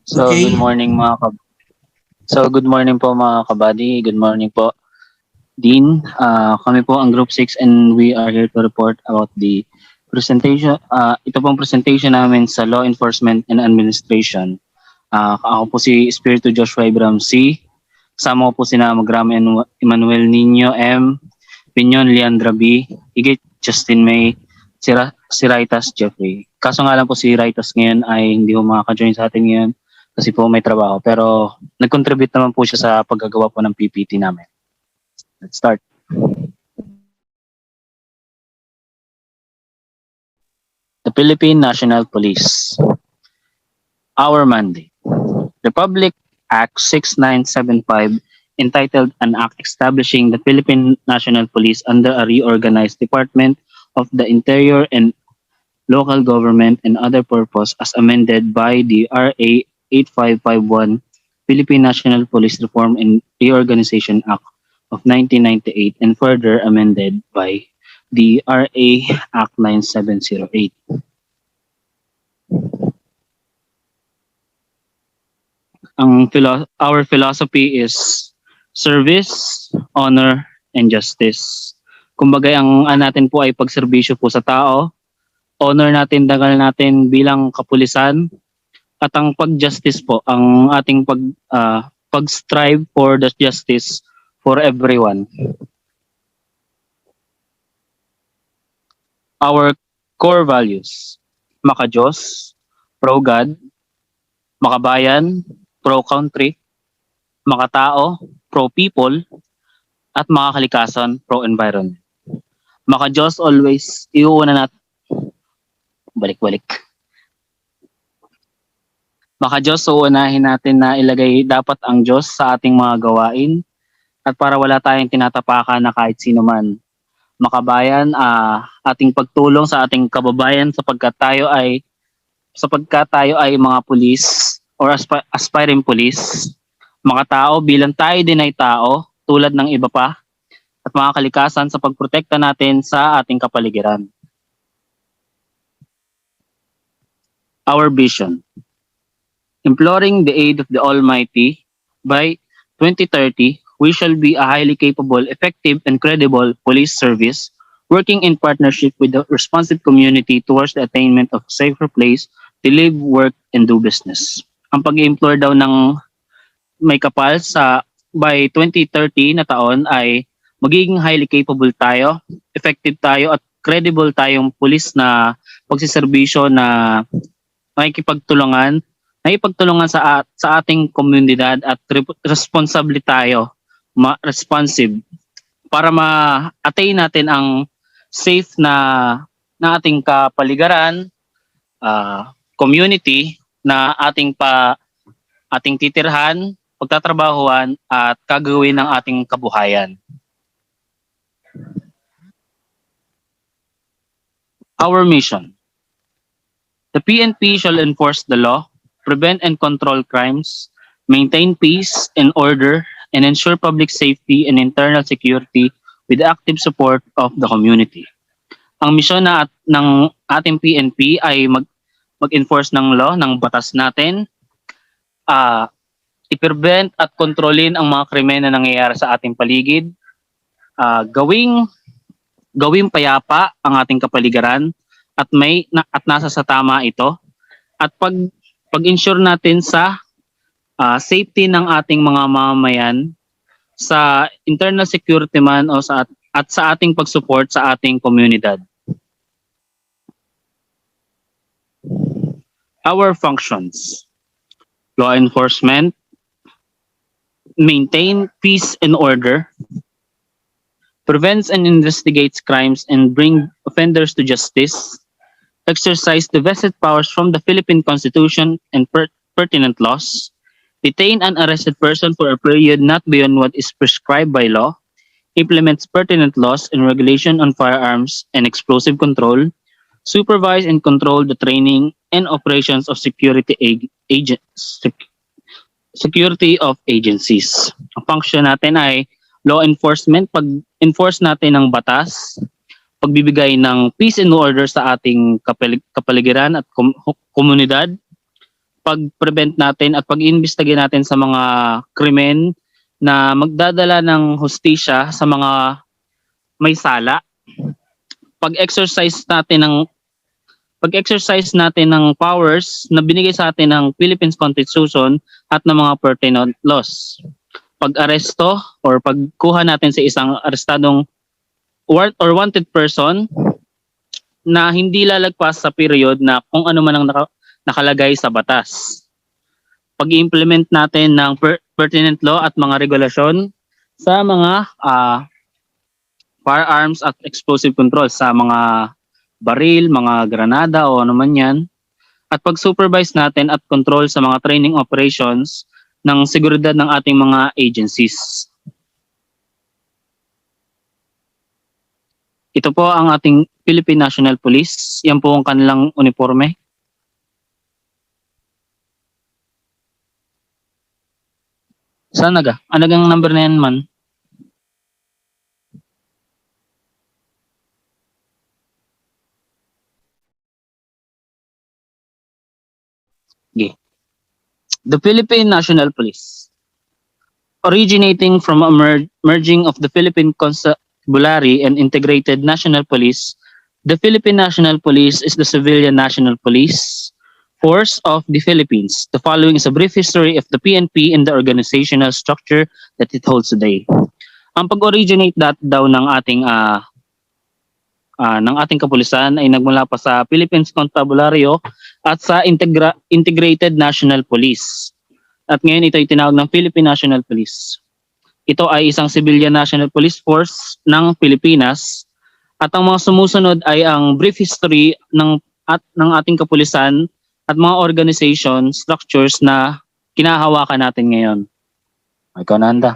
So, good Okay. morning good morning po mga kabady. Good morning po, Dean. Kami po ang Group 6 and we are here to report about the presentation. Ito pong presentation namin sa Law Enforcement and Administration. Ako po si Espiritu Joshua Abraham C. Kasama ko po sina Magrama Emmanuel Nino M. Pinyon Leandra B. Higit Justin May. Si Raitas Jeffrey. Kaso nga lang po si Raitas ngayon ay hindi ko makaka-join sa atin ngayon kasi po may trabaho. Pero nag-contribute naman po siya sa paggagawa po ng PPT namin. Let's start. The Philippine National Police. Our mandate. Republic Act 6975 entitled An Act Establishing the Philippine National Police under a reorganized Department of the Interior and Local Government and Other Purpose as amended by the RA 8551 Philippine National Police Reform and Reorganization Act of 1998 and further amended by the RA Act 9708. Our philosophy is service, honor, and justice. Kumbaga ang natin po ay pagserbisyo po sa tao, honor natin, dangal natin bilang kapulisan, at ang pag-justice po, ang ating pag-strive for the justice for everyone. Our core values, maka-Diyos, pro-God, makabayan, pro-country, makatao, pro-people, at makakalikasan, pro-environment. Maka-Diyos always, iuuna natin, balik-balik. Maka-Diyos, uunahin natin na ilagay dapat ang Diyos sa ating mga gawain at para wala tayong tinatapakan na kahit sino man. Makabayan, ating pagtulong sa ating kababayan sapagkat tayo ay mga pulis or aspiring police. Makatao bilang tayo din ay tao tulad ng iba pa at mga kalikasan sa pagprotekta natin sa ating kapaligiran. Our vision. Imploring the aid of the Almighty, by 2030, we shall be a highly capable, effective, and credible police service working in partnership with the responsive community towards the attainment of a safer place to live, work, and do business. Ang pag-implore daw ng may kapal sa by 2030 na taon ay magiging highly capable tayo, effective tayo, at credible tayong police na pagsiservisyo na makikipagtulungan sa ating komunidad at responsable tayo, responsive para ma-attain natin ang safe na ating kapaligiran, community na ating titirhan, pagtatrabahuan at kagawin ng ating kabuhayan. Our mission. The PNP shall enforce the law, prevent and control crimes, maintain peace and order, and ensure public safety and internal security with the active support of the community. Ang misyon ng ating PNP ay mag-enforce ng law, ng batas natin, i-prevent at kontrolin ang mga krimen na nangyayari sa ating paligid, gawing payapa ang ating kapaligiran at nasa sa tama ito, at pag-ensure natin sa safety ng ating mga mamamayan, sa internal security man o sa ating pag-support sa ating komunidad. Our functions. Law enforcement, maintain peace and order, prevents and investigates crimes and bring offenders to justice, exercise the vested powers from the Philippine Constitution and pertinent laws, detain an arrested person for a period not beyond what is prescribed by law, implements pertinent laws and regulation on firearms and explosive control, supervise and control the training and operations of security agencies. Ang function natin ay law enforcement, pag-enforce natin ng batas, pagbibigay ng peace and order sa ating kapaligiran at komunidad, pag-prevent natin at pag-iimbestiga natin sa mga krimen na magdadala ng hustisya sa mga may sala. Pag-exercise natin ng powers na binigay sa atin ng Philippines Constitution at ng mga pertinent laws. Pag-aresto or pagkuha natin sa isang arestadong or wanted person na hindi lalagpas sa period na kung ano man ang nakalagay sa batas. Pag-implement natin ng pertinent law at mga regulasyon sa mga firearms at explosive control sa mga baril, mga granada o ano man yan. At pag-supervise natin at control sa mga training operations ng seguridad ng ating mga agencies. Ito po ang ating Philippine National Police. Yan po ang kanilang uniforme. Saan naga? Anagang number na yan man? Okay. The Philippine National Police. Originating from a merging of the Philippine Constabulary and Integrated National Police, the Philippine National Police is the civilian national police force of the Philippines. The following is a brief history of the PNP and the organizational structure that it holds today. Ang pag-originate daw ng ating kapulisan ay nagmula pa sa Philippines Constabulary at sa Integrated National Police. At ngayon ito ay tinawag ng Philippine National Police. Ito ay isang civilian national police force ng Pilipinas at ang mga sumusunod ay ang brief history ng ating kapulisan at mga organization structures na kinahawakan natin ngayon. Ikaw na handa.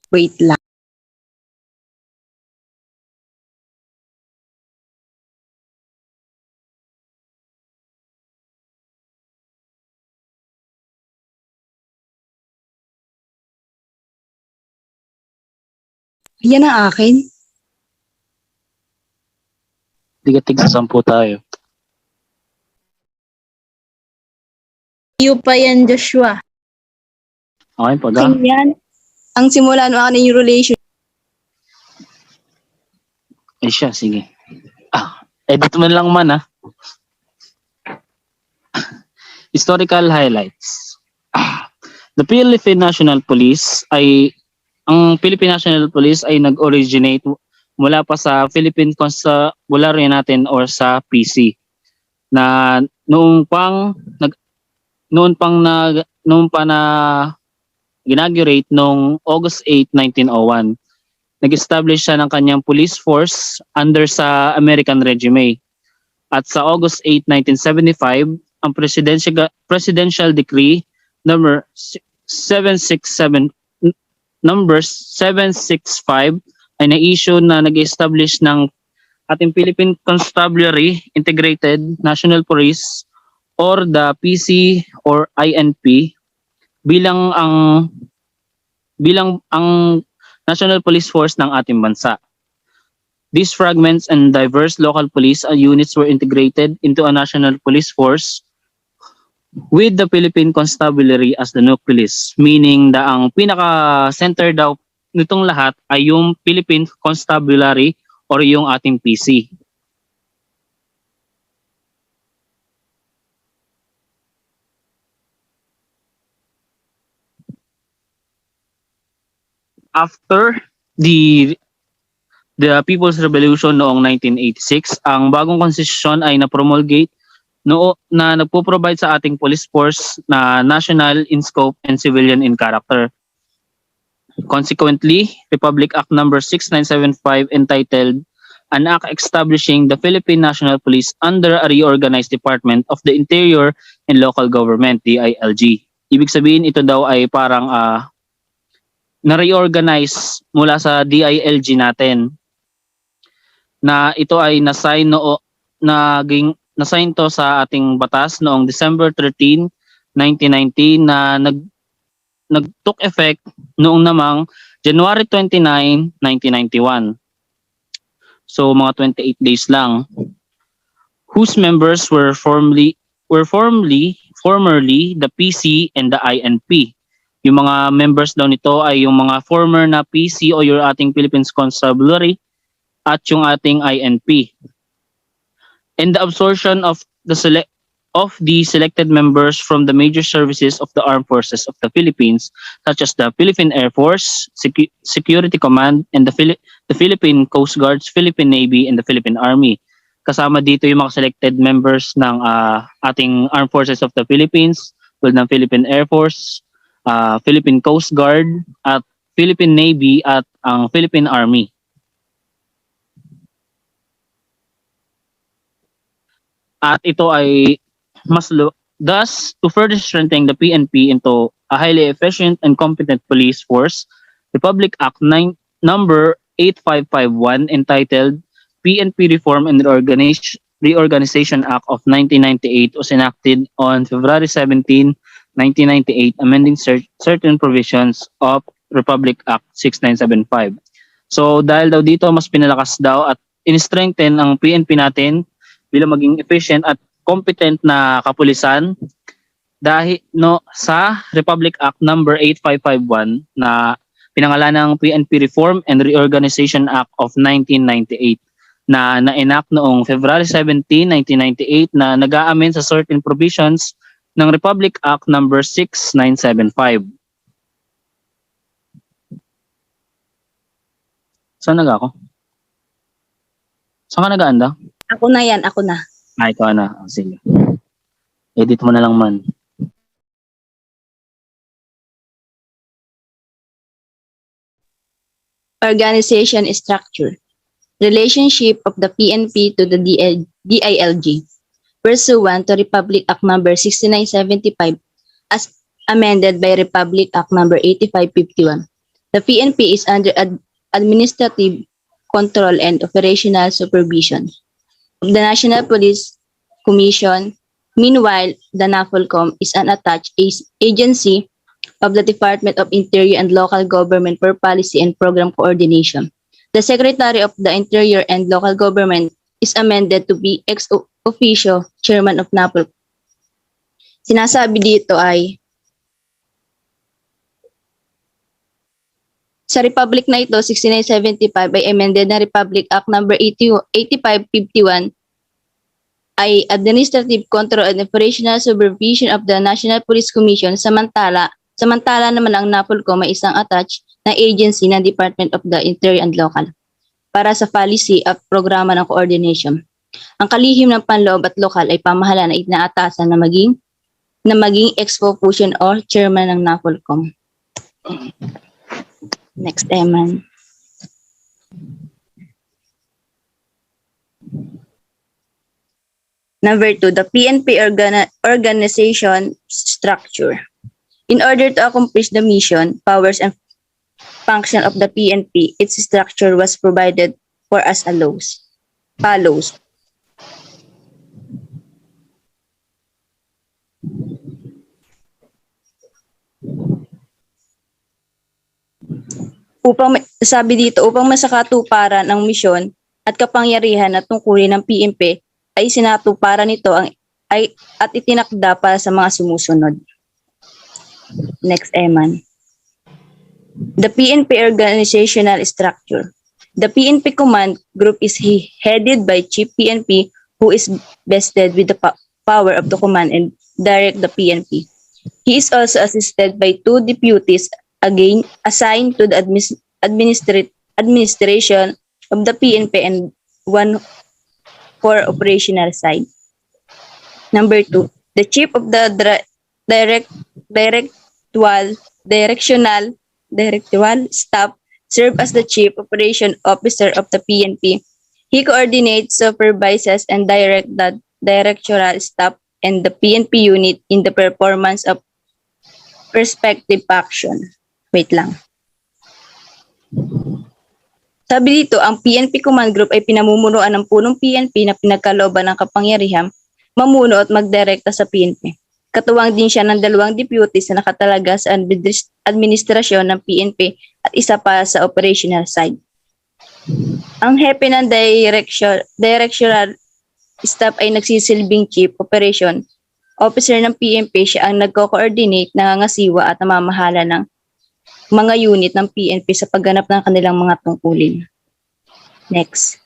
Wait lang. Yan ang akin. Tigatig sa 10 tayo. Iyo pa yan, Joshua. Okay, Akin yan. Ang simula ng akin yung relation. Eh siya, sige. Edit mo lang man Historical highlights. The Philippine National Police ang Philippine National Police ay nag-originate mula pa sa Philippine Constabulary natin or sa PC na noong pa na ginagurate noong August 8, 1901. Nag-establish siya ng kanyang police force under sa American regime. At sa August 8, 1975, ang presidential decree number 765 ay na-issue na nag-establish ng ating Philippine Constabulary Integrated National Police or the PC or INP bilang ang National Police Force ng ating bansa. These fragments and diverse local police units were integrated into a national police force with the Philippine Constabulary as the nucleus, meaning na ang pinaka-center daw nitong lahat ay yung Philippine Constabulary or yung ating PC. After the People's Revolution noong 1986, ang bagong konstitusyon ay na-promulgate na nagpo-provide sa ating police force na national in scope and civilian in character. Consequently, Republic Act number 6975 entitled An Act Establishing the Philippine National Police under a Reorganized Department of the Interior and Local Government, DILG. Ibig sabihin ito daw ay parang na-reorganize mula sa DILG natin na ito ay nasign to sa ating batas noong December 13, 1990 na nag-took effect noong namang January 29, 1991. So mga 28 days lang, whose members formerly the PC and the INP. Yung mga members daw nito ay yung mga former na PC o yung ating Philippines Constabulary at yung ating INP. And the absorption of the selected members from the major services of the armed forces of the Philippines, such as the Philippine Air Force, Security Command, and the Philippine Coast Guards, Philippine Navy, and the Philippine Army. Kasama dito yung mga selected members ng ating armed forces of the Philippines, tulad ng Philippine Air Force, Philippine Coast Guard, at Philippine Navy at ang Philippine Army. At ito ay thus, to further strengthen the PNP into a highly efficient and competent police force, Republic Act number 8551 entitled PNP Reform and Reorganization Act of 1998 was enacted on February 17, 1998, amending certain provisions of Republic Act 6975. So dahil daw dito mas pinalakas daw at in-strengthen ang PNP natin bilang maging efficient at competent na kapulisan dahil sa Republic Act number 8551 na pinangalan ng PNP Reform and Reorganization Act of 1998 na na-enact noong February 17, 1998 na nag-aamen sa certain provisions ng Republic Act number 6975. Saan ako? Saan ka nag-aanda? Ako na yan, ako na. Ikaw na. Sige. Edit mo na lang man. Organization structure. Relationship of the PNP to the DILG. Pursuant to Republic Act number 6975 as amended by Republic Act number 8551. The PNP is under administrative control and operational supervision of the National Police Commission. Meanwhile, the NAFOLCOM is an attached agency of the Department of Interior and Local Government for Policy and Program Coordination. The Secretary of the Interior and Local Government is amended to be ex officio chairman of NAFOLCOM. Sinasabi dito ay sa Republic na ito, 6975 ay amended na Republic Act number 8551 ay administrative control and operational supervision of the National Police Commission. Samantala naman ang NAFOLCOM ay isang attached na agency ng Department of the Interior and Local para sa policy at programa ng coordination. Ang kalihim ng panloob at lokal ay pamahalaan na inaatasan na maging ex-officio or chairman ng NAFOLCOM. Next, Eman. Number 2, the PNP organization structure. In order to accomplish the mission, powers, and function of the PNP, its structure was provided for as follows. Upang masakatuparan ang misyon at kapangyarihan at tungkulin ng PNP ay sinatuparan nito at itinakda para sa mga sumusunod. Next, Eman. The PNP organizational structure. The PNP command group is headed by Chief PNP who is vested with the power of the command and direct the PNP. He is also assisted by 2 deputies again assigned to the administration of the PNP and 1 for operational side. Number 2, the chief of the directional staff serve as the chief operation officer of the PNP. He coordinates, supervises, and directs the directorial staff and the PNP unit in the performance of respective action. Wait lang. Sabi dito, ang PNP Command Group ay pinamumunuan ng punong PNP na pinagkalooban ng kapangyarihan, mamuno at magdirekta sa PNP. Katuwang din siya ng 2 deputies na nakatalaga sa administrasyon ng PNP at isa pa sa operational side. Ang hepe ng directional staff ay nagsisilbing Chief Operation Officer ng PNP. Siya ang nagko-coordinate, nangangasiwa at namamahala ng mga unit ng PNP sa pagganap ng kanilang mga tungkulin. Next.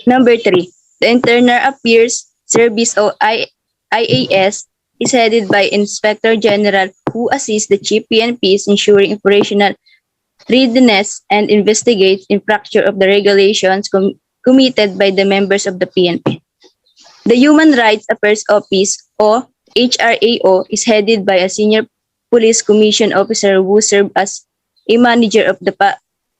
Number 3. The Internal Affairs Service o IAS is headed by Inspector General who assists the Chief PNPs ensuring operational readiness and investigates infraction of the regulations committed by the members of the PNP. The Human Rights Affairs Office o HRAO is headed by a senior police commission officer who serves as a manager of the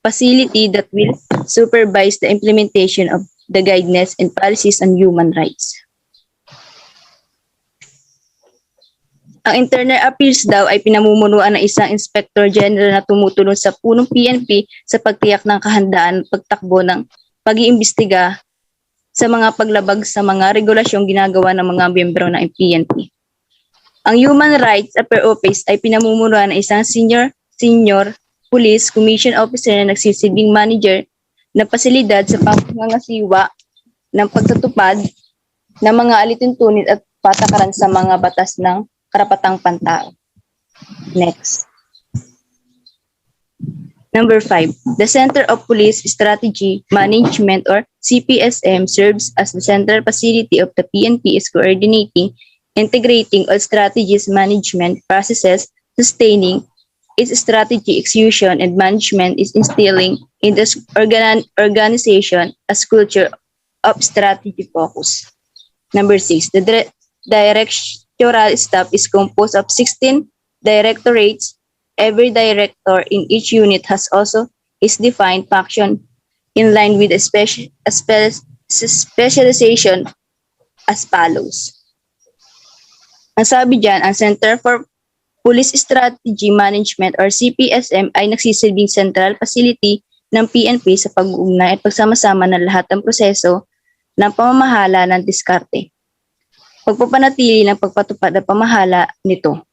facility that will supervise the implementation of the guidelines and policies on human rights. Ang Internal Affairs daw ay pinamumunuan ng isang Inspector General na tumutulong sa punong PNP sa pagtiyak ng kahandaan at pagtakbo ng pag-iimbestiga sa mga paglabag sa mga regulasyong ginagawa ng mga miyembro ng PNP. Ang Human Rights Affairs Office ay pinamumunuan ng isang senior police commission officer na nagsisilbing manager ng pasilidad sa pangangasiwa ng pagtutupad ng mga alituntunin at patakaran sa mga batas ng karapatang pantao. Next. Number 5. The Center of Police Strategy Management or CPSM serves as the central facility of the PNP is coordinating, integrating all strategies management processes, sustaining its strategy execution and management is instilling in this organization as culture of strategy focus. Number 6. The directorial staff is composed of 16 directorates. Every director in each unit has also its defined function in line with a specialization as follows. Ang sabi dyan, ang Center for Police Strategy Management or CPSM ay nagsisilbing central facility ng PNP sa pag-uugnay at pagsama-sama ng lahat ng proseso ng pamamahala ng diskarte. Pagpapanatili ng pagpatupad ng pamahala nito.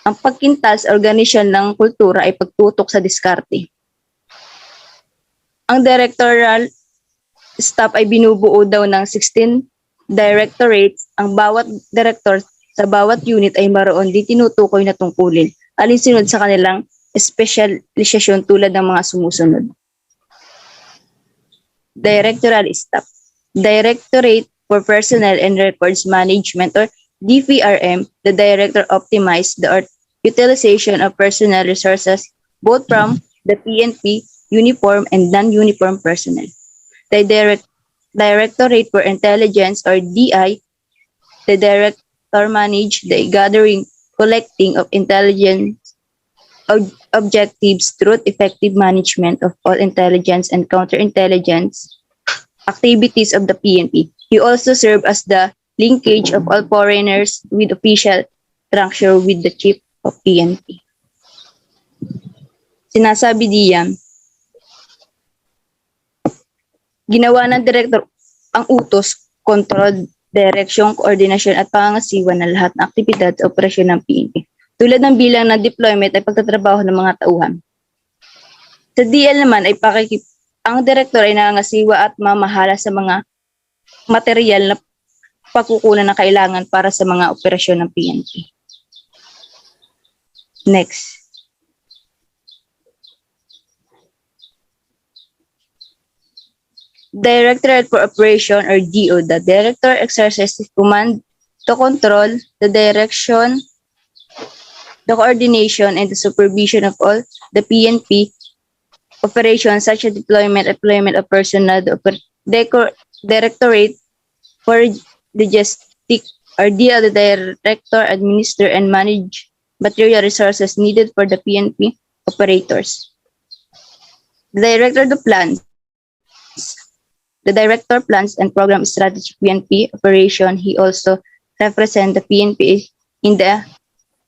Ang pagkintas sa organisasyon ng kultura ay pagtutok sa diskarte. Ang directorial staff ay binubuo daw ng 16 directorates. Ang bawat director sa bawat unit ay maroon di tinutukoy na tungkulin, alinsunod sa kanilang espesyalisasyon tulad ng mga sumusunod. Directorial staff. Directorate for Personnel and Records Management or DPRM, the director optimizes the utilization of personnel resources both from the PNP uniform and non-uniform personnel. The Directorate for Intelligence or DI, the director manages the gathering, collecting of intelligence objectives through effective management of all intelligence and counterintelligence activities of the PNP. He also served as the linkage of all foreigners with official structure with the chief of PNP. Sinasabi diyan, ginawa ng direktor ang utos, kontrol, direksyon, koordinasyon at pangangasiwa ng lahat ng aktibidad at operasyon ng PNP. Tulad ng bilang ng deployment ay pagtatrabaho ng mga tauhan. Sa DL naman ay ang direktor ay nangangasiwa at mamahala sa mga material na pagkukunan ng kailangan para sa mga operasyon ng PNP. Next. Directorate for Operation or DO. The director exercises command to control the direction, the coordination, and the supervision of all the PNP operations such as deployment of personnel. The Directorate for Logistics or DL, the director administer and manage material resources needed for the PNP operators. The director plans and program strategic PNP operation. He also represents the PNP in the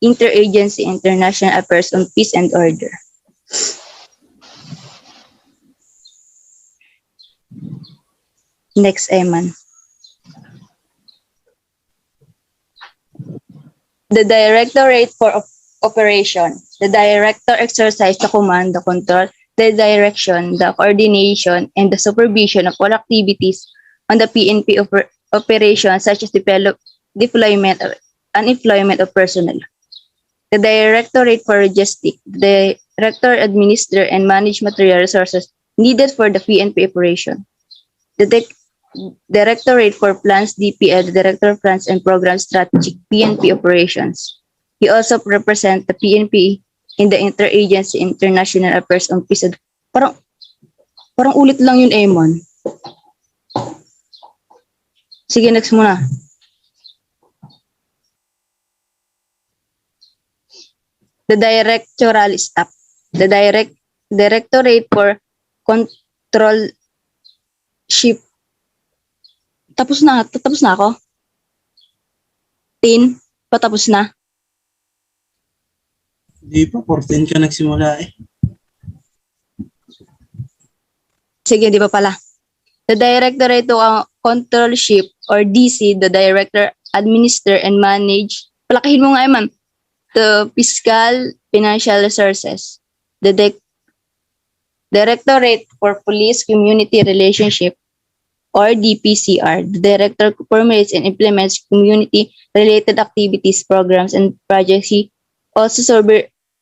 Interagency International Affairs on Peace and Order. Next, Eman. The Directorate for Operation. The Director exercises the command, the control, the direction, the coordination, and the supervision of all activities on the PNP operations such as deployment or unemployment of personnel. The Directorate for Logistics. The Director administer and manage material resources needed for the PNP operation. The Directorate for Plans DPL, the Director of Plans and Program Strategic PNP Operations. He also represents the PNP in the Interagency International Affairs Office. Parang, parang ulit lang yun, Emon. Sige, next muna. The Directoral Staff. The Directorate for Controlship. Tapos na ako. Patapos na. Di pa, 14 ka nagsimula eh. Sige, di ba pala? The Directorate to Controlship or DC, the Director administer and manage. Palakihin mo nga, ma'am. The Fiscal Financial Resources. The Directorate for Police Community Relationship or DPCR. The Director formulates and implements community-related activities, programs, and projects. He also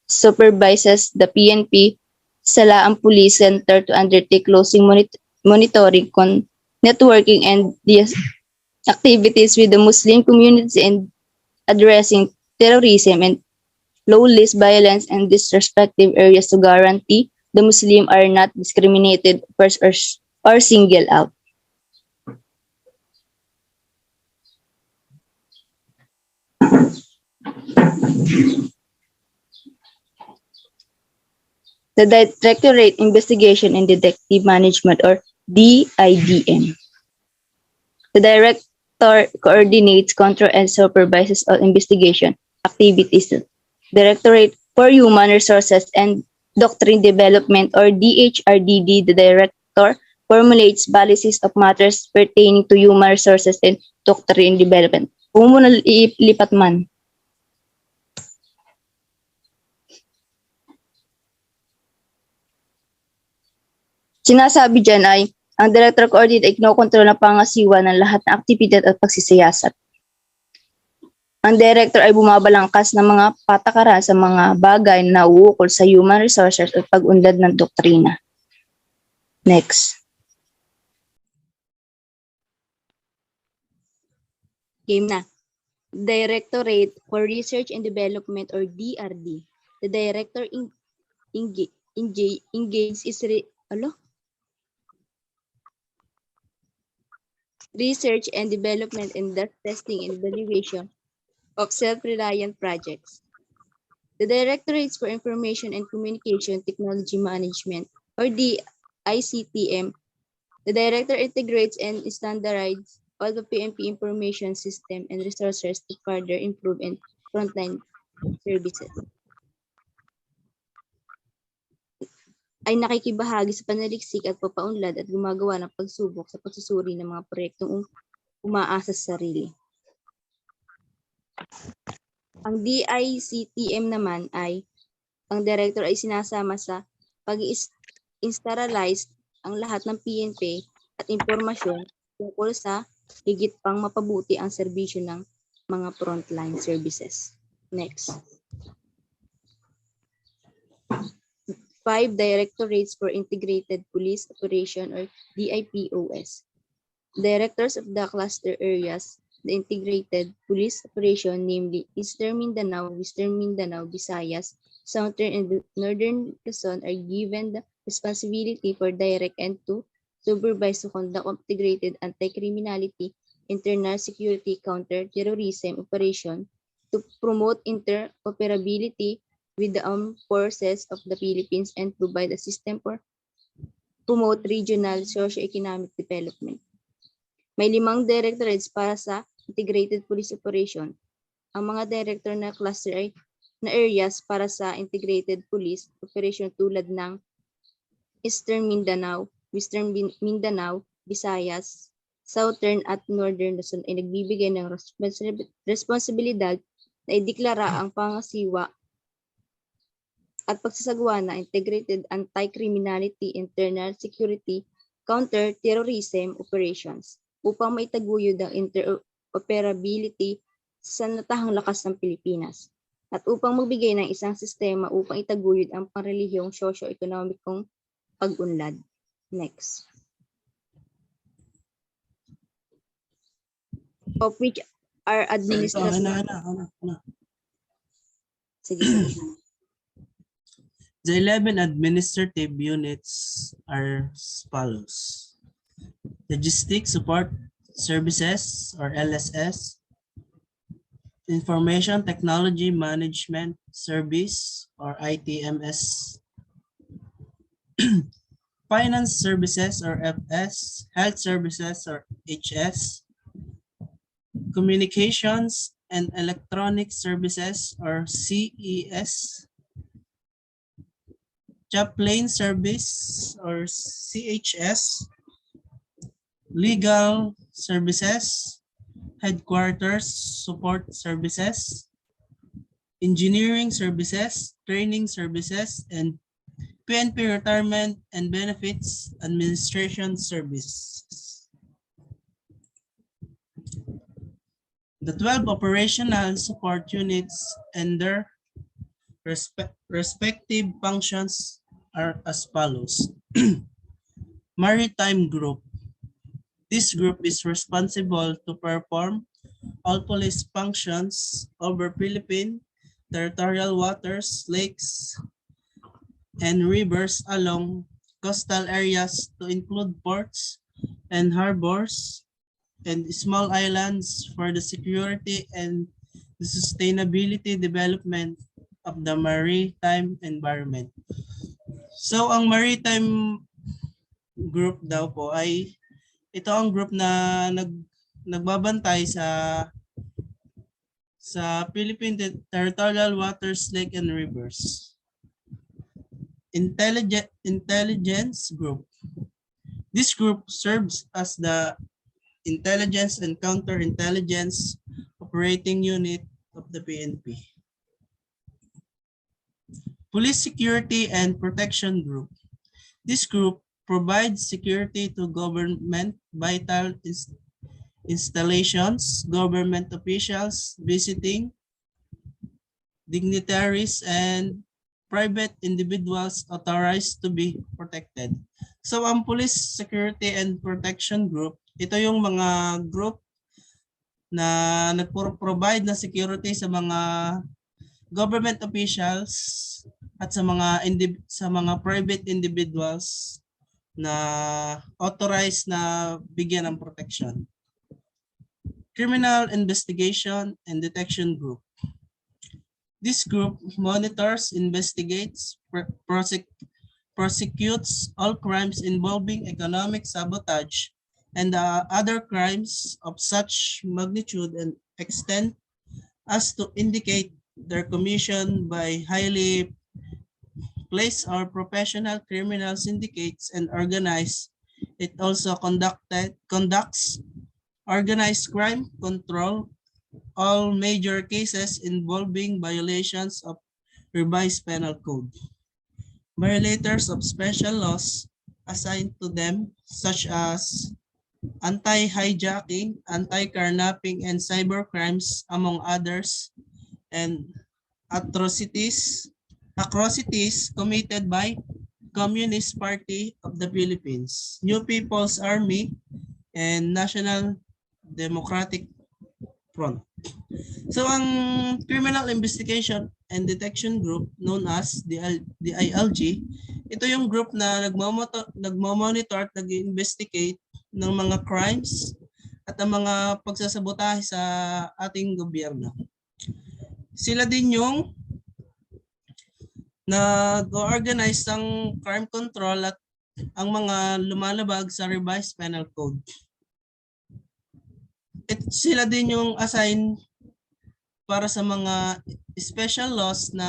supervises the PNP Salaang Police Center to undertake closing monitoring, networking, and the activities with the Muslim communities and addressing terrorism and lawless violence and disrespective areas to guarantee the Muslim are not discriminated first or singled out. The Directorate Investigation and Detective Management or DIDM. The Director coordinates, control, and supervises all investigation activities. Directorate for Human Resources and Doctrine Development or DHRDD. The Director formulates policies of matters pertaining to human resources and doctrine development. Kung mo na lipat man. Sinasabi dyan ay, ang Director Coordinate ay kinokontrol ng pangasiwa ng lahat ng aktibidad at pagsisiyasat. Ang Director ay bumabalangkas ng mga patakaran sa mga bagay na nauukol sa human resources at pag-unlad ng doktrina. Next. Game na. Directorate for Research and Development or DRD. The Director engages research and development and testing and evaluation of self-reliant projects. The Directorates for Information and Communication Technology Management or the ICTM. The Director integrates and standardizes all the PNP information system and resources to further improve and frontline services. Ay nakikibahagi sa panaliksik at papaunlad at gumagawa ng pagsubok sa pagsusuri ng mga proyektong umaasa sa sarili. Ang DICTM naman ay, ang Director ay sinasama sa pag-instabilize ang lahat ng PNP at impormasyon tungkol sa higit pang mapabuti ang serbisyo ng mga frontline services. Next. 5 Directorates for Integrated Police Operation or DIPOS. Directors of the cluster areas, the Integrated Police Operation, namely Eastern Mindanao, Western Mindanao, Visayas, Southern and Northern Luzon are given the responsibility for direct and to supervise to conduct integrated anti-criminality, internal security, counter-terrorism operation, to promote interoperability with the armed forces of the Philippines and provide a system for promote regional socio-economic development. May 5 directorates para sa integrated police operation. Ang mga director na cluster ay na areas para sa integrated police operation tulad ng Eastern Mindanao, Western Mindanao, Visayas, Southern at Northern Luzon ay nagbibigay ng responsibilidad na ideklara ang pangasiwa at pagsasagawa ng integrated anti-criminality, internal security, counter-terrorism operations upang maitaguyod ang interoperability sa natahang lakas ng Pilipinas at upang magbigay ng isang sistema upang itaguyod ang panrelihiyong socio-ekonomikong pag-unlad. Next. Of which are Ito, administrative. ana. Sige. The 11 administrative units are as follows. Logistics Support Services or LSS, Information Technology Management Service or ITMS, Finance Services or FS, Health Services or HS, Communications and Electronic Services or CES, Chaplain Service or CHS, Legal Services, Headquarters Support Services, Engineering Services, Training Services, and PNP Retirement and Benefits Administration Services. The 12 operational support units and their respective functions are as follows. Maritime Group. This group is responsible to perform all police functions over Philippine territorial waters, lakes, and rivers along coastal areas to include ports and harbors and small islands for the security and the sustainability development of the maritime environment. So ang maritime group daw po ay ito ang group na nagbabantay sa Philippine territorial waters, lake and rivers. Intelligence group. This group serves as the intelligence and counterintelligence operating unit of the PNP. Police Security and Protection Group. This group provides security to government vital installations, government officials visiting, dignitaries, and private individuals authorized to be protected. So ang Police Security and Protection Group, ito yung mga group na nagpo-provide na security sa mga government officials at sa mga private individuals na authorized na bigyan ng protection. Criminal Investigation and Detection Group. This group monitors, investigates, prosecutes all crimes involving economic sabotage and other crimes of such magnitude and extent as to indicate their commission by highly placed or professional criminal syndicates and organized. It also conducts organized crime control, all major cases involving violations of revised penal code. Violators of special laws assigned to them such as anti-hijacking, anti-carnapping, and cybercrimes among others, and atrocities committed by Communist Party of the Philippines, New People's Army, and National Democratic Front. So ang Criminal Investigation and Detection Group known as the ILG, ito yung group na nagmo-monitor at nag-investigate ng mga crimes at ang mga pagsasabotahe sa ating gobyerno. Sila din yung nag-organize ng crime control at ang mga lumalabag sa revised penal code. Sila din yung assign para sa mga special laws na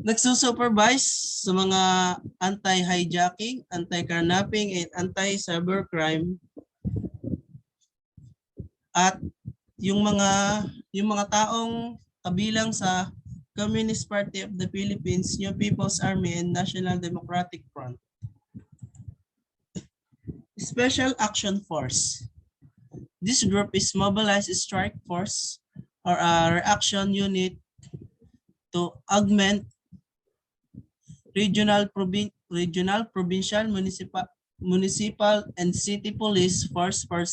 Nagsusupervise sa mga anti-hijacking, anti-carnapping, and anti-cybercrime at yung mga taong kabilang sa Communist Party of the Philippines, New People's Army, and National Democratic Front. Special Action Force. This group is mobilized strike force or a reaction unit to augment regional, provincial, municipal, and city police force for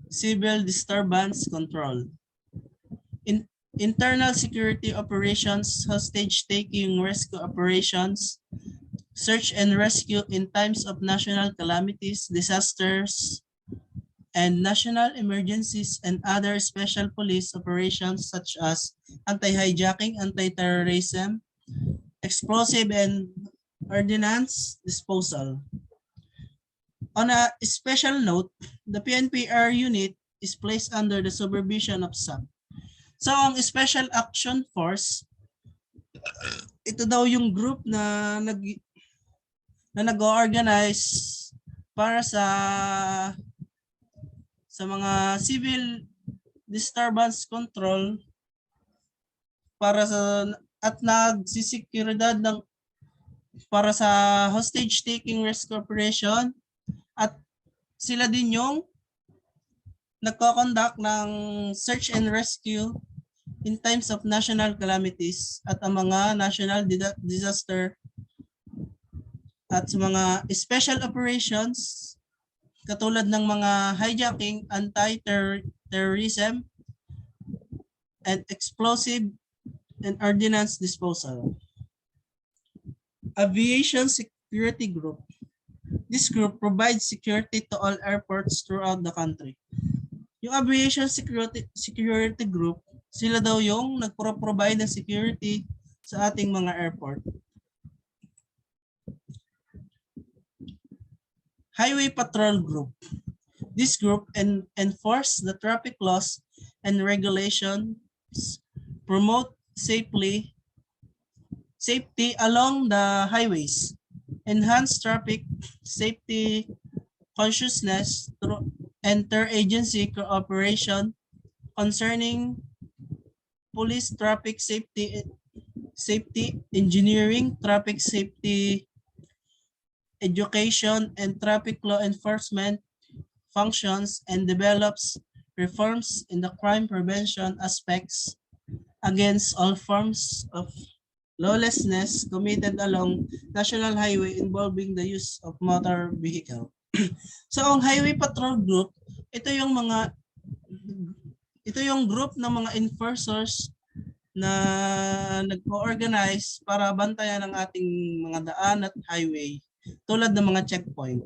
civil disturbance control. Internal security operations, hostage-taking rescue operations, search and rescue in times of national calamities, disasters, and national emergencies, and other special police operations such as anti-hijacking, anti-terrorism, explosive and ordnance disposal. On a special note, the PNPR unit is placed under the supervision of SAP. So ang Special Action Force, ito daw yung group na nag-organize para sa mga civil disturbance control para sa at nagsisekuridad ng para sa hostage taking rescue operation at sila din yung nagko-conduct ng search and rescue in times of national calamities at ang mga national disaster at sa mga special operations katulad ng mga hijacking, anti-terrorism, and explosive and ordnance disposal. Aviation Security Group. This group provides security to all airports throughout the country. Yung Aviation Security Group, sila daw yung nagpro-provide ng security sa ating mga airport. Highway Patrol Group. This group enforce the traffic laws and regulations, promote safety along the highways, enhance traffic safety consciousness through interagency cooperation concerning police traffic safety, engineering, traffic safety education, and traffic law enforcement functions, and develops reforms in the crime prevention aspects against all forms of lawlessness committed along national highway involving the use of motor vehicle. So ang Highway Patrol Group, ito yung group ng mga enforcers na nag-organize para bantayan ang ating mga daan at highway tulad ng mga checkpoint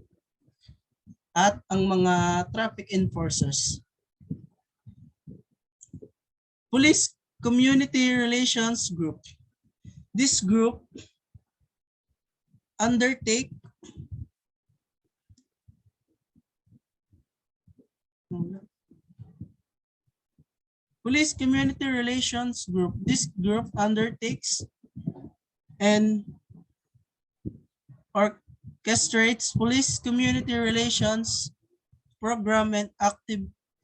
at ang mga traffic enforcers. Police Community Relations Group. This group undertake Police Community Relations Group. This group undertakes and orchestrates police community relations program and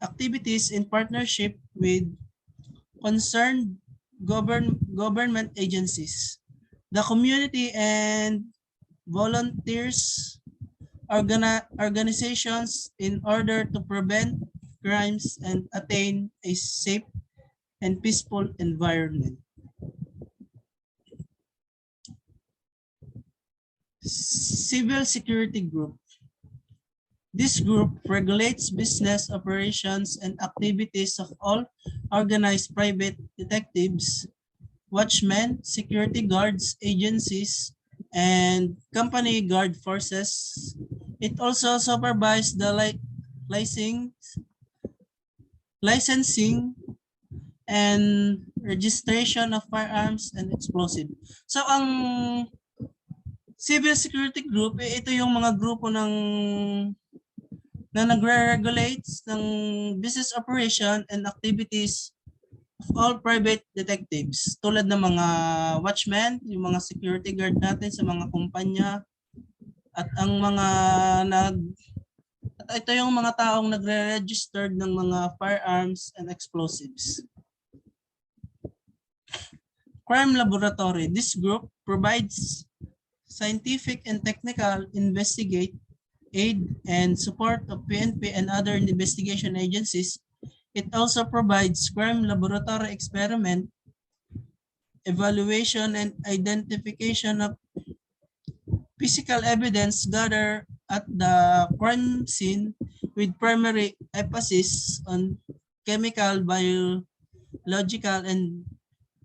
activities in partnership with concerned government agencies, the community, and volunteers organizations in order to prevent crimes and attain a safe and peaceful environment. Civil Security Group. This group regulates business operations and activities of all organized private detectives, watchmen, security guards, agencies, and company guard forces. It also supervises the licensing and registration of firearms and explosive. So ang Civil Security Group, ito yung mga grupo na nagre-regulates ng business operation and activities of all private detectives, tulad ng mga watchmen, yung mga security guard natin sa mga kumpanya, at ang mga nag at ito yung mga taong nagre-register ng mga firearms and explosives. Crime Laboratory. This group provides scientific and technical investigate aid and support of PNP and other investigation agencies. It also provides crime laboratory experiment, evaluation, and identification of physical evidence gathered at the crime scene with primary emphasis on chemical, biological, and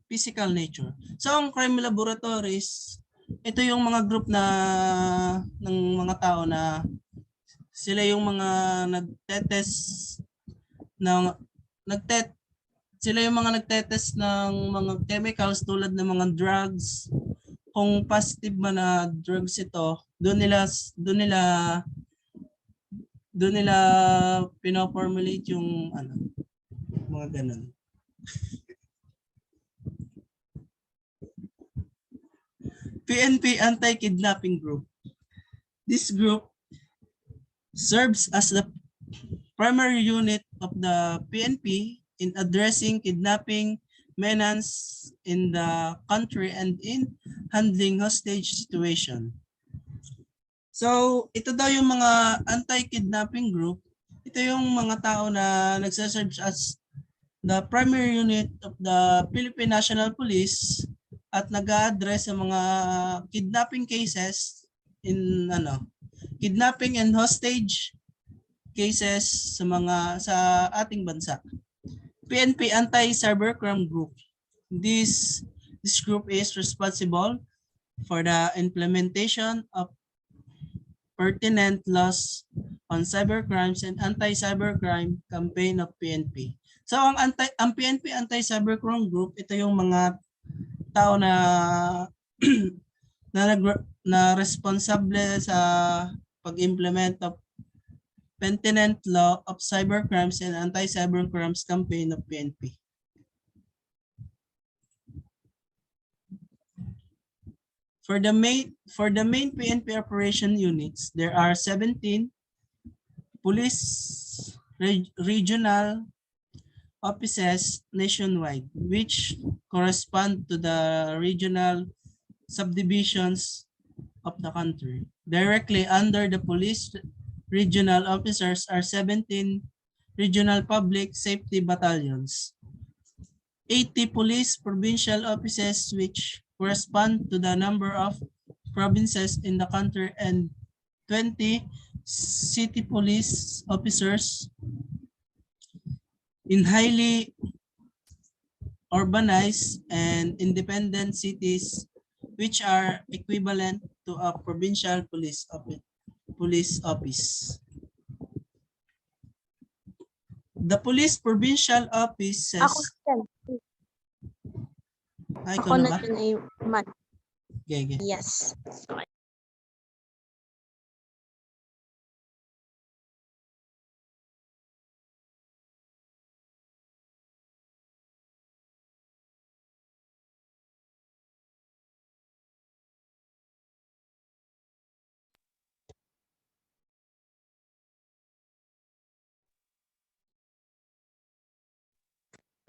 physical nature. So, ang crime laboratories, ito yung mga group na ng mga tao na sila yung mga nagtetest ng nagtet sila yung mga nagtetest ng mga chemicals tulad ng mga drugs. Kung positive man na drugs ito, doon nila pino-formulate yung mga ganun. PNP Anti-Kidnapping Group. This group serves as the primary unit of the PNP in addressing kidnapping, menace in the country, and in handling hostage situation. So, ito daw yung mga anti-kidnapping group. Ito yung mga tao na nagsaserve as the primary unit of the Philippine National Police at nag-a-address sa mga kidnapping cases in kidnapping and hostage cases sa ating bansa. PNP Anti-Cybercrime Group. This group is responsible for the implementation of pertinent laws on cybercrimes and anti-cybercrime campaign of PNP. So ang PNP Anti-Cybercrime Group, ito yung mga tao na na responsable sa pag-implement of pertinent law of cybercrimes and anti-cybercrimes campaign of PNP. For the main PNP operation units, there are 17 police regional offices nationwide, which correspond to the regional subdivisions of the country. Directly under the police regional officers are 17 regional public safety battalions, 80 police provincial offices which correspond to the number of provinces in the country, and 20 city police officers in highly urbanized and independent cities which are equivalent to a provincial police office. The police provincial offices. Ako na dyan ay man. Okay. Yes. Okay.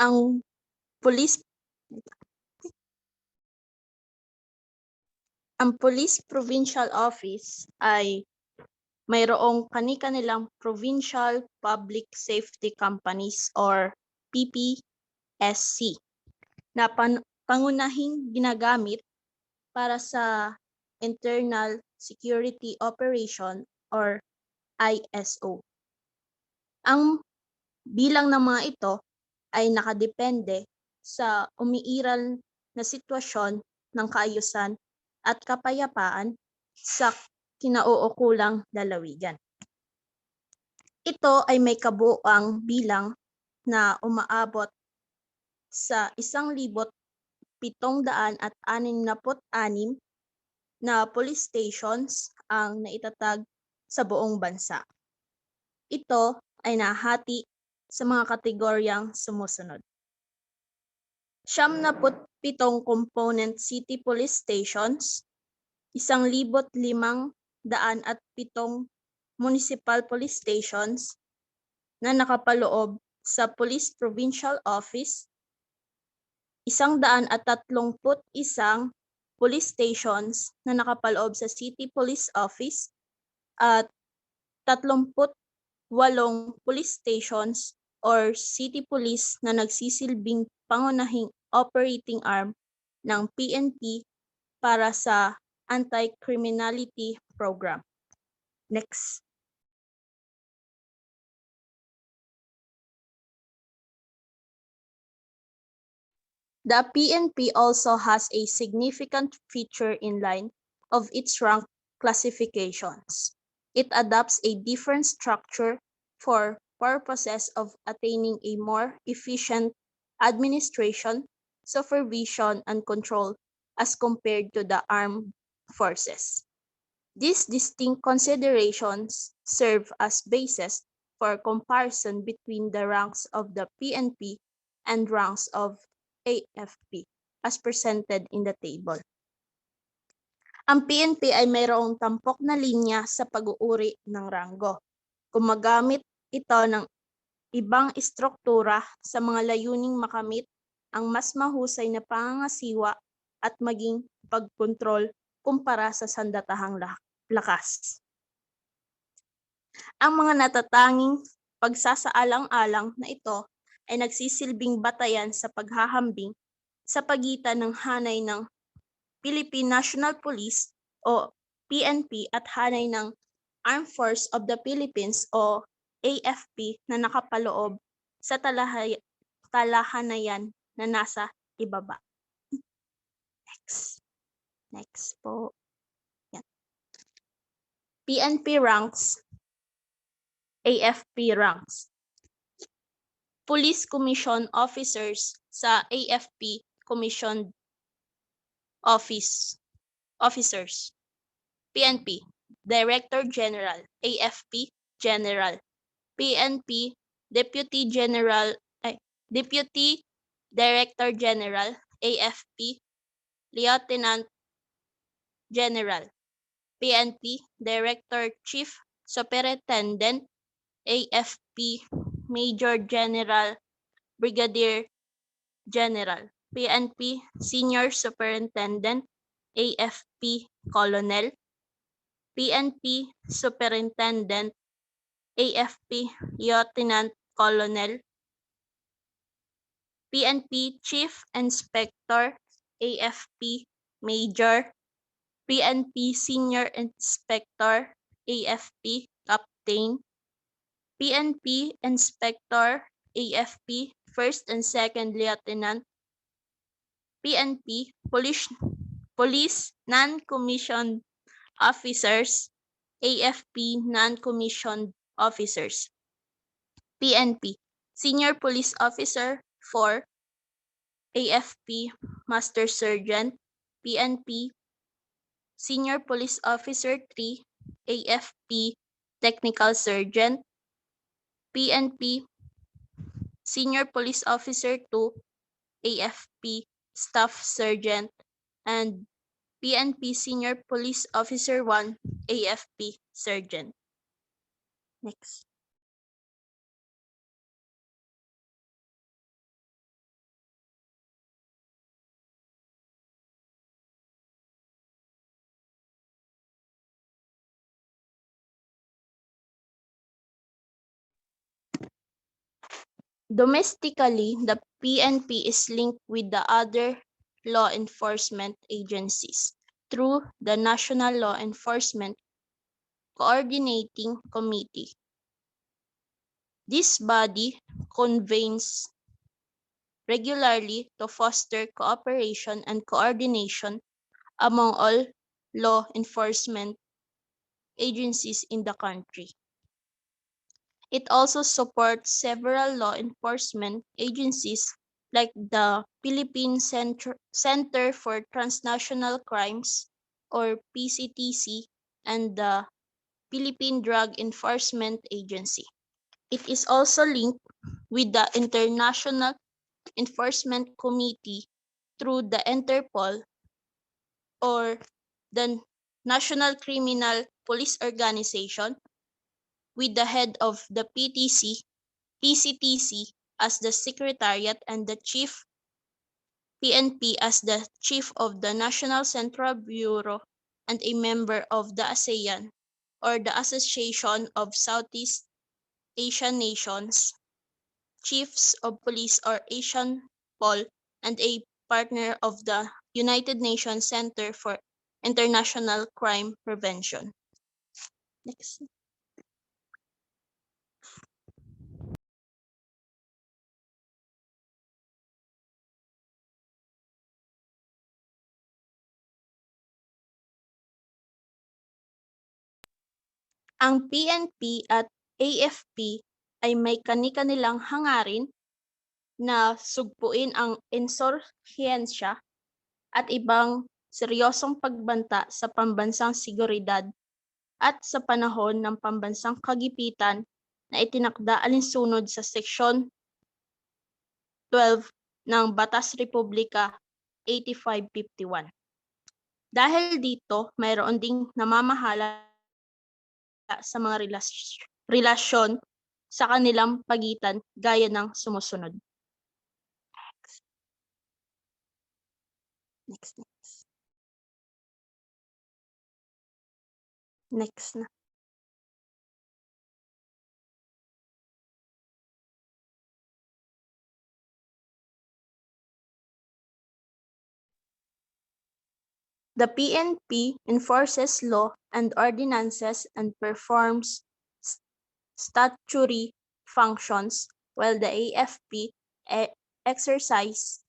Ang police provincial office ay mayroong kani-kanilang provincial public safety companies or PPSC na pangunahing ginagamit para sa internal security operation or ISO. Ang bilang ng mga ito ay nakadepende sa umiiral na sitwasyon ng kaayusan at kapayapaan sa kinauukulang lalawigan. Ito ay may kabuuang bilang na umaabot sa 1,766 na police stations ang naitatag sa buong bansa. Ito ay nahati sa mga kategoryang sumusunod. 7 component city police stations, 1,507 municipal police stations na nakapaloob sa Police Provincial Office, 131 police stations na nakapaloob sa City Police Office, at 38 police stations or city police na nagsisilbing pangunahing operating arm ng PNP para sa anti-criminality program. Next. The PNP also has a significant feature in line of its rank classifications. It adopts a different structure for purposes of attaining a more efficient administration, supervision, and control as compared to the armed forces. These distinct considerations serve as basis for comparison between the ranks of the PNP and ranks of AFP as presented in the table. Ang PNP ay mayroong tampok na linya sa pag-uuri ng ranggo. Gumagamit ito ng ibang istruktura sa mga layuning makamit ang mas mahusay na pangangasiwa at maging pagkontrol kumpara sa sandatahang lakas. Ang mga natatanging pagsasaalang-alang na ito ay nagsisilbing batayan sa paghahambing sa pagitan ng hanay ng Philippine National Police o PNP at hanay ng Armed Force of the Philippines o AFP na nakapaloob sa talahanayan na nasa ibaba. Next po. Yan. PNP ranks, AFP ranks. Police Commission Officers sa AFP Commissioned Officers. PNP Director General, AFP General. PNP Deputy Director General, AFP Lieutenant General. PNP Director Chief Superintendent, AFP Major General Brigadier General. PNP Senior Superintendent, AFP Colonel. PNP Superintendent, AFP Lieutenant Colonel. PNP Chief Inspector, AFP Major. PNP Senior Inspector, AFP Captain. PNP Inspector, AFP First and Second Lieutenant. PNP Police Non-Commissioned Officers, AFP Non-Commissioned Officers. PNP Senior Police Officer 4, AFP Master Sergeant. PNP Senior Police Officer 3, AFP Technical Sergeant. PNP Senior Police Officer 2, AFP Staff Sergeant, and PNP Senior Police Officer 1, AFP Sergeant. Next. Domestically, the PNP is linked with the other law enforcement agencies through the National Law Enforcement Coordinating Committee. This body convenes regularly to foster cooperation and coordination among all law enforcement agencies in the country. It also supports several law enforcement agencies like the Philippine Center for Transnational Crimes or PCTC and the Philippine Drug Enforcement Agency. It is also linked with the International Enforcement Committee through the Interpol or the National Criminal Police Organization with the head of the PCTC as the Secretariat and the Chief PNP as the Chief of the National Central Bureau and a member of the ASEAN or the Association of Southeast Asian Nations, Chiefs of Police or Asian Pol, and a partner of the United Nations Center for International Crime Prevention. Next. Ang PNP at AFP ay may kani-kanilang hangarin na sugpuin ang insurhensya at ibang seryosong pagbanta sa pambansang seguridad at sa panahon ng pambansang kagipitan na itinakda alinsunod sa Seksyon 12 ng Batas Republika 8551. Dahil dito, mayroon ding namamahala sa mga relasyon sa kanilang pagitan gaya ng sumusunod. Next. Next na. The PNP enforces law and ordinances and performs statutory functions, while the AFP exercise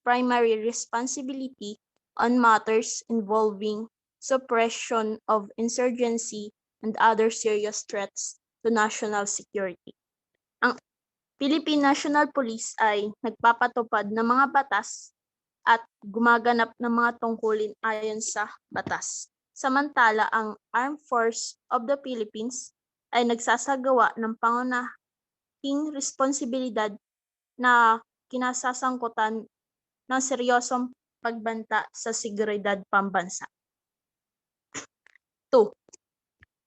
primary responsibility on matters involving suppression of insurgency and other serious threats to national security. Ang Philippine National Police ay nagpapatupad ng mga batas at gumaganap ng mga tungkulin ayon sa batas. Samantala, ang Armed Force of the Philippines ay nagsasagawa ng pangunahing responsibilidad na kinasasangkutan ng seryosong pagbanta sa seguridad pambansa. 2.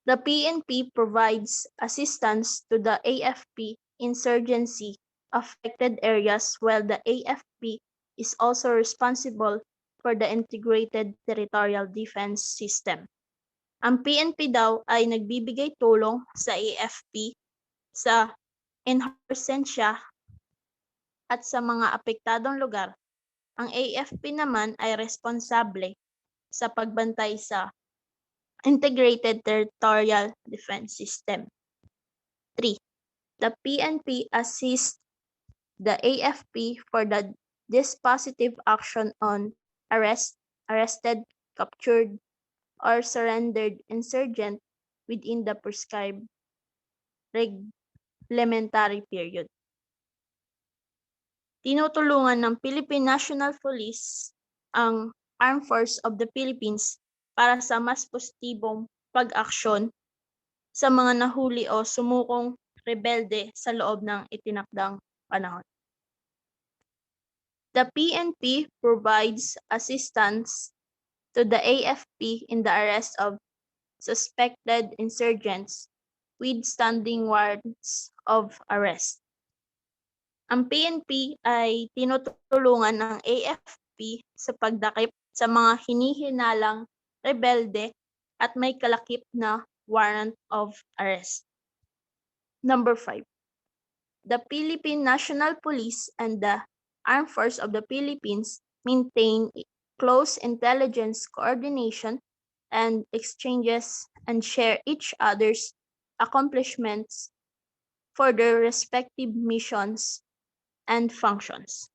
The PNP provides assistance to the AFP insurgency affected areas, while the AFP is also responsible for the integrated territorial defense system. Ang PNP daw ay nagbibigay tulong sa AFP sa insurgensya at sa mga apektadong lugar. Ang AFP naman ay responsable sa pagbantay sa integrated territorial defense system. 3. The PNP assists the AFP for the dispositive action on arrested, captured, or surrendered insurgent within the prescribed reglementary period. Tinutulungan ng Philippine National Police ang Armed Force of the Philippines para sa mas positibong pag-aksyon sa mga nahuli o sumukong rebelde sa loob ng itinakdang panahon. The PNP provides assistance to the AFP in the arrest of suspected insurgents with standing warrants of arrest. Ang PNP ay tinutulungan ng AFP sa pagdakip sa mga hinihinalang rebelde at may kalakip na warrant of arrest. Number 5. The Philippine National Police and the Armed Force of the Philippines maintain close intelligence coordination and exchanges and share each other's accomplishments for their respective missions and functions.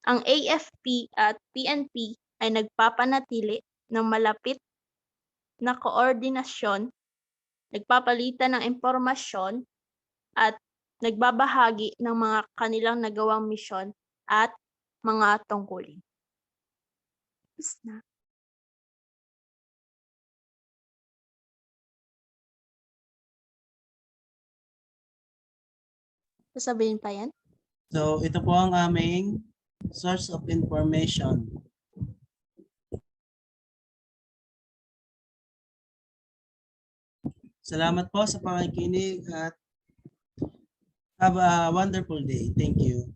Ang AFP at PNP ay nagpapanatili ng malapit na koordinasyon, nagpapalitan ng impormasyon, at nagbabahagi ng mga kanilang nagawang misyon at mga tungkulin. Sasabihin pa yan? So ito po ang aming source of information. Salamat po sa pakikinig at have a wonderful day. Thank you.